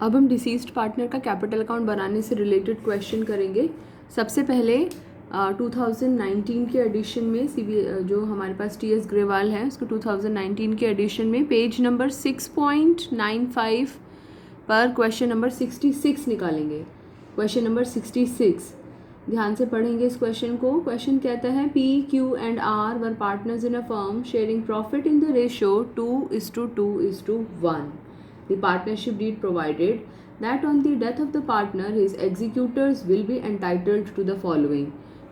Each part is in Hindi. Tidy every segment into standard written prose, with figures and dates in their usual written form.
अब हम डिसीज्ड पार्टनर का कैपिटल अकाउंट बनाने से रिलेटेड क्वेश्चन करेंगे। सबसे पहले 2019 के एडिशन में जो हमारे पास टी.एस. ग्रेवाल है उसको 2019 के एडिशन में पेज नंबर 6.95 पर क्वेश्चन नंबर 66 निकालेंगे। क्वेश्चन नंबर 66 ध्यान से पढ़ेंगे इस क्वेश्चन को। क्वेश्चन कहता है P, Q and R were partners in a firm sharing profit in the ratio 2:2:1. The partnership deed provided that on the death of the partner his executors will be entitled to the following.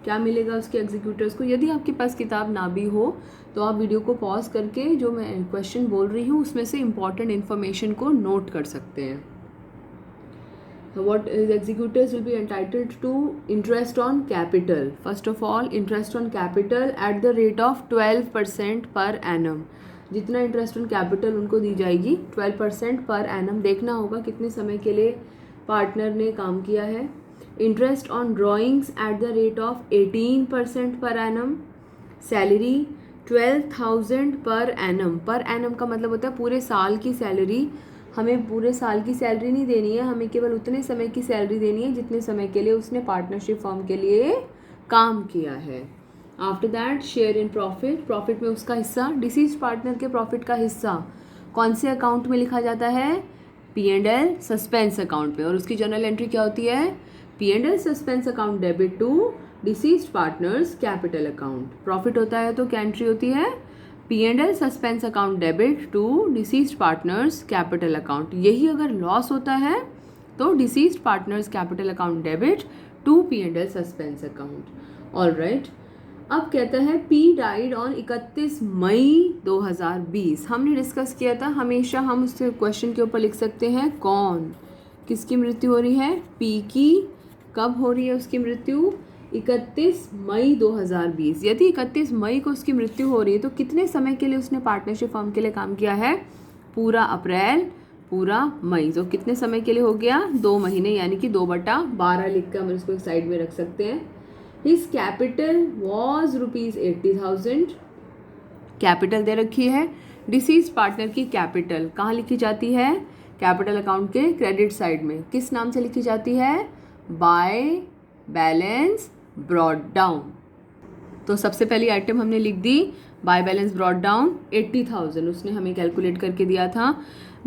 क्या मिलेगा उसके एग्जीक्यूटर्स को? यदि आपके पास किताब ना भी हो तो आप वीडियो को पॉज करके जो मैं क्वेश्चन बोल रही हूँ उसमें से इम्पॉर्टेंट इन्फॉर्मेशन को नोट कर सकते हैं। What his executors will be entitled to interest on capital. First of all, interest on capital at the rate of 12% per annum. जितना इंटरेस्ट ऑन कैपिटल उनको दी जाएगी 12% पर एनम। देखना होगा कितने समय के लिए पार्टनर ने काम किया है। Interest on drawings eight the rate of 18% per annum. Salary 12,000 per annum. Per annum का मतलब होता है पूरे साल की सैलरी। हमें पूरे साल की सैलरी नहीं देनी है, हमें केवल उतने समय की सैलरी देनी है जितने समय के लिए उसने पार्टनरशिप फर्म के लिए काम किया है। After that share in profit, profit में उसका हिस्सा। डिसीज पार्टनर के प्रॉफिट का हिस्सा कौन से अकाउंट में लिखा जाता है? P&L सस्पेंस अकाउंट में। और उसकी जर्नल एंट्री क्या होती है? P&L suspense account debit to deceased partner's capital account. Profit होता है तो क्या एंट्री होती है? P&L suspense account debit to deceased partner's capital account. यही अगर लॉस होता है तो deceased partner's capital account debit to P&L suspense account. Alright, अब कहता है P डाइड ऑन 31 मई 2020। हमने डिस्कस किया था हमेशा हम उस क्वेश्चन के ऊपर लिख सकते हैं कौन किसकी मृत्यु हो रही है। P की कब हो रही है उसकी मृत्यु? 31 मई 2020। यदि 31 मई को उसकी मृत्यु हो रही है तो कितने समय के लिए उसने पार्टनरशिप फर्म के लिए काम किया है? पूरा अप्रैल, पूरा मई। तो कितने समय के लिए हो गया? 2 महीने, यानी कि 2/12 लिख कर हम इसको एक साइड में रख सकते हैं। His capital was ₹80,000। कैपिटल दे रखी है। डिसीज पार्टनर की कैपिटल कहाँ लिखी जाती है? कैपिटल अकाउंट के क्रेडिट साइड में। किस नाम से लिखी जाती है? By balance brought down. तो सबसे पहली आइटम हमने लिख दी बाय बैलेंस ब्रॉट डाउन 80,000 उसने हमें कैलकुलेट करके दिया था।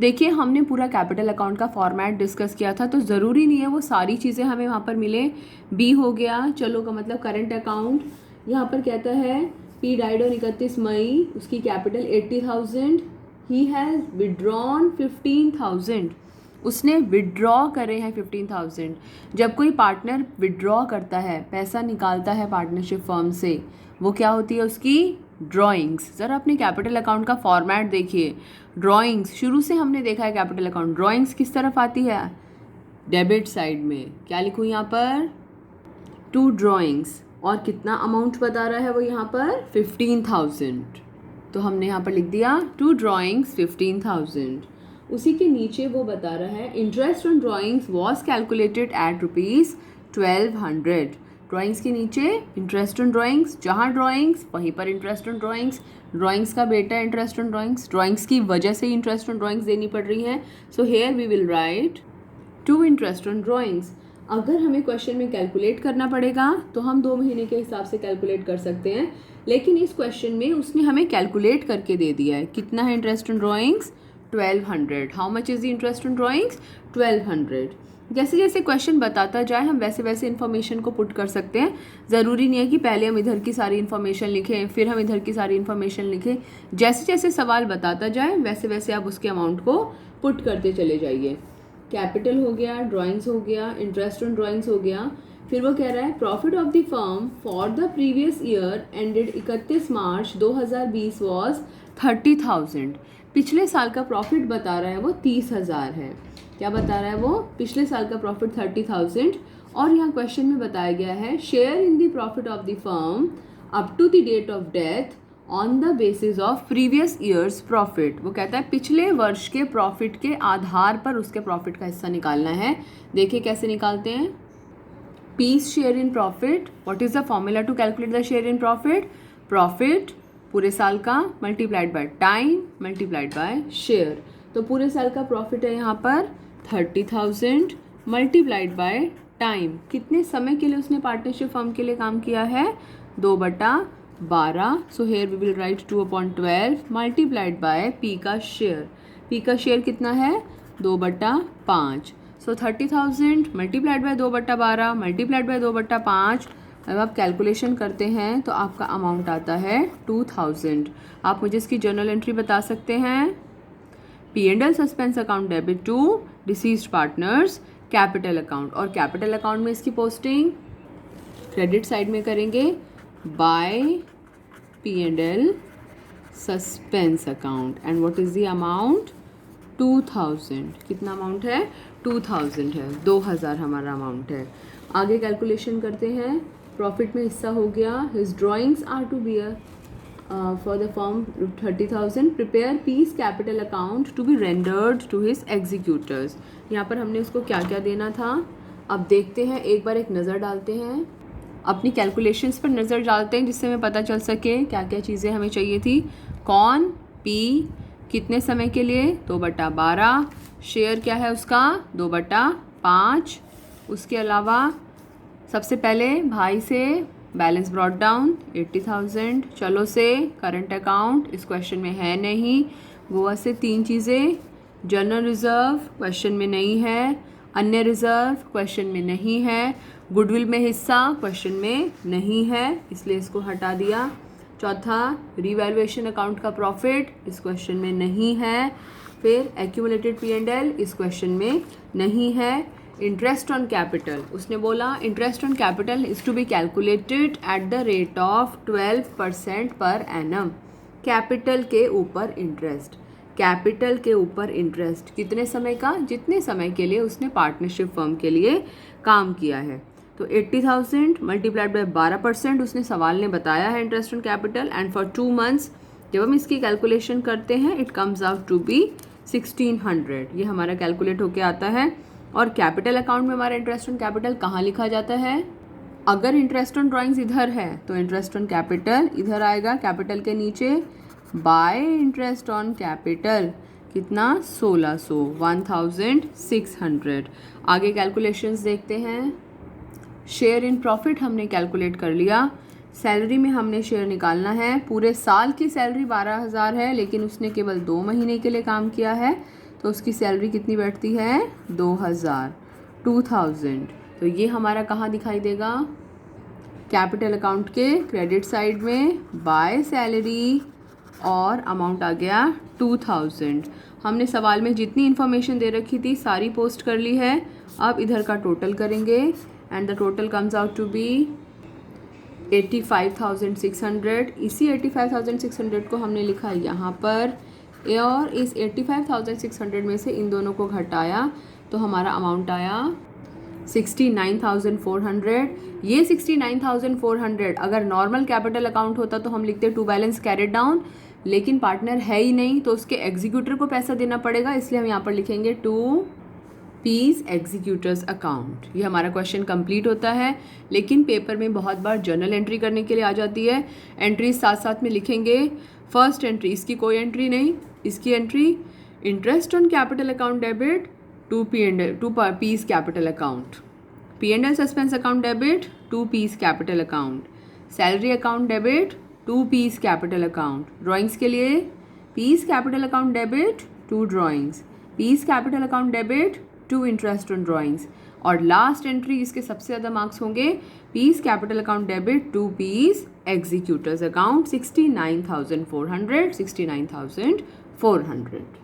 देखिए हमने पूरा कैपिटल अकाउंट का फॉर्मेट डिस्कस किया था तो ज़रूरी नहीं है वो सारी चीज़ें हमें वहाँ पर मिले। बी हो गया, चलो का मतलब करंट अकाउंट। यहाँ पर कहता है P डाइड ऑन 31 मई, उसकी कैपिटल 80,000। He has withdrawn 15,000। उसने विड्रॉ करे हैं 15,000। जब कोई पार्टनर विड्रॉ करता है, पैसा निकालता है पार्टनरशिप फर्म से, वो क्या होती है उसकी? ड्राइंग्स। ज़रा अपने कैपिटल अकाउंट का फॉर्मेट देखिए। ड्राइंग्स शुरू से हमने देखा है कैपिटल अकाउंट। ड्राइंग्स किस तरफ आती है? डेबिट साइड में। क्या लिखूँ यहाँ पर? To drawings. और कितना अमाउंट बता रहा है वो यहाँ पर? 15,000। तो हमने यहाँ पर लिख दिया टू ड्राइंग्स 15,000। उसी के नीचे वो बता रहा है interest on drawings was calculated at ₹1200। Drawings के नीचे इंटरेस्ट ऑन ड्राइंग्स, जहाँ ड्राइंग्स वहीं पर इंटरेस्ट ऑन ड्राइंग्स। ड्राइंग्स का बेटा इंटरेस्ट ऑन ड्राइंग्स, ड्राइंग्स की वजह से इंटरेस्ट ऑन ड्राइंग्स देनी पड़ रही है। So here we will write to interest on drawings. अगर हमें क्वेश्चन में कैलकुलेट करना पड़ेगा तो हम 2 महीने के हिसाब से कैलकुलेट कर सकते हैं, लेकिन इस क्वेश्चन में उसने हमें कैलकुलेट करके दे दिया है। कितना है interest on drawings? 1200। How much is the interest on drawings? 1200। जैसे जैसे क्वेश्चन बताता जाए हम वैसे वैसे इन्फॉर्मेशन को पुट कर सकते हैं। ज़रूरी नहीं है कि पहले हम इधर की सारी इन्फॉर्मेशन लिखें फिर हम इधर की सारी इन्फॉर्मेशन लिखें। जैसे जैसे सवाल बताता जाए वैसे वैसे आप उसके अमाउंट को पुट करते चले जाइए। कैपिटल हो गया, ड्राइंग्स हो गया, इंटरेस्ट ऑन ड्राइंग्स हो गया। फिर वो कह रहा है profit of the firm for the previous year ended 31 March 2020 was 30,000। पिछले साल का प्रॉफिट बता रहा है वो 30,000 है। क्या बता रहा है वो? पिछले साल का प्रॉफिट 30,000। और यहाँ क्वेश्चन में बताया गया है share in the profit of the firm up to the date of death on the basis of previous year's profit. वो कहता है पिछले वर्ष के प्रॉफिट के आधार पर उसके प्रॉफिट का हिस्सा निकालना है। देखिए कैसे निकालते हैं। P's share in profit, what is the formula to calculate the share in profit? Profit पूरे साल का multiplied by time multiplied by share. तो पूरे साल का प्रॉफिट है यहाँ पर 30,000 मल्टीप्लाइड बाय टाइम, कितने समय के लिए उसने पार्टनरशिप फर्म के लिए काम किया है, 2/12। So here we will write 2/12 multiplied by P का शेयर, पी का शेयर कितना है, 2/5। So 30,000 multiplied by 2/12 multiplied by 2/5। अब आप कैलकुलेशन करते हैं तो आपका अमाउंट आता है 2,000। आप मुझे इसकी जर्नल एंट्री बता सकते हैं। P&L suspense account debit to deceased partner's capital account, और कैपिटल अकाउंट में इसकी पोस्टिंग क्रेडिट साइड में करेंगे by P&L suspense account. And what is the amount, 2,000। कितना अमाउंट है, 2,000 है, 2,000 हमारा अमाउंट है। आगे कैलकुलेशन करते हैं। प्रॉफिट में हिस्सा हो गया, his drawings are to bear for the firm 30,000, prepare P's capital account to be rendered to his executors। यहाँ पर हमने उसको क्या क्या देना था, अब देखते हैं, एक बार एक नज़र डालते हैं, अपनी कैलकुलेशंस पर नज़र डालते हैं जिससे हमें पता चल सके क्या क्या चीज़ें हमें चाहिए थी। कौन, P, कितने समय के लिए, 2/12। शेयर क्या है उसका, 2/5। उसके अलावा सबसे पहले भाई से बैलेंस ब्रॉट डाउन 80,000, चलो से करंट अकाउंट इस क्वेश्चन में है नहीं, गोवा से 3 चीज़ें, जनरल रिजर्व क्वेश्चन में नहीं है, अन्य रिजर्व क्वेश्चन में नहीं है, गुडविल में हिस्सा क्वेश्चन में नहीं है इसलिए इसको हटा दिया। चौथा, रीवैल्यूएशन अकाउंट का प्रॉफिट इस क्वेश्चन में नहीं है। फिर एक्यूमुलेटेड P&L इस क्वेश्चन में नहीं है। इंटरेस्ट ऑन कैपिटल, उसने बोला interest on capital is to be calculated at the rate of 12% per annum. Capital के ऊपर इंटरेस्ट, कैपिटल के ऊपर इंटरेस्ट कितने समय का, जितने समय के लिए उसने पार्टनरशिप फर्म के लिए काम किया है। तो 80,000 मल्टीप्लाइड बाय 12% उसने सवाल ने बताया है interest on capital, and for 2 months जब हम इसकी कैलकुलेशन करते हैं it comes out to be 1600। ये हमारा कैलकुलेट होके आता है। और कैपिटल अकाउंट में हमारा इंटरेस्ट ऑन कैपिटल कहाँ लिखा जाता है, अगर इंटरेस्ट ऑन ड्राइंग्स इधर है तो इंटरेस्ट ऑन कैपिटल इधर आएगा, कैपिटल के नीचे बाय इंटरेस्ट ऑन कैपिटल कितना, 1600। आगे कैलकुलेशंस देखते हैं। शेयर इन प्रॉफिट हमने कैलकुलेट कर लिया। सैलरी में हमने शेयर निकालना है, पूरे साल की सैलरी 12,000 है लेकिन उसने केवल 2 महीने के लिए काम किया है तो उसकी सैलरी कितनी बैठती है, 2,000। तो ये हमारा कहाँ दिखाई देगा, कैपिटल अकाउंट के क्रेडिट साइड में बाय सैलरी, और अमाउंट आ गया 2,000। हमने सवाल में जितनी इन्फॉर्मेशन दे रखी थी सारी पोस्ट कर ली है। अब इधर का टोटल करेंगे and the total comes out to be 85,600। इसी 85,600 को हमने लिखा यहाँ पर, और इस 85,600 में से इन दोनों को घटाया तो हमारा अमाउंट आया 69,400। ये 69,400 अगर नॉर्मल कैपिटल अकाउंट होता तो हम लिखते टू बैलेंस कैरिड डाउन, लेकिन पार्टनर है ही नहीं तो उसके एग्जीक्यूटर को पैसा देना पड़ेगा, इसलिए हम यहाँ पर लिखेंगे टू पीस एग्जीक्यूटर्स अकाउंट। ये हमारा क्वेश्चन कंप्लीट होता है, लेकिन पेपर में बहुत बार जर्नल एंट्री करने के लिए आ जाती है। एंट्रीज साथ साथ में लिखेंगे। फर्स्ट एंट्री, इसकी कोई एंट्री नहीं, इसकी entry interest on capital account debit to P's capital account, P&L suspense account debit to P's capital account, salary account debit to P's capital account, drawings के लिए P's capital account debit to drawings, P's capital account debit to interest on drawings, और लास्ट एंट्री जिसके सबसे ज़्यादा मार्क्स होंगे P's capital account debit to P's executors account 69,400।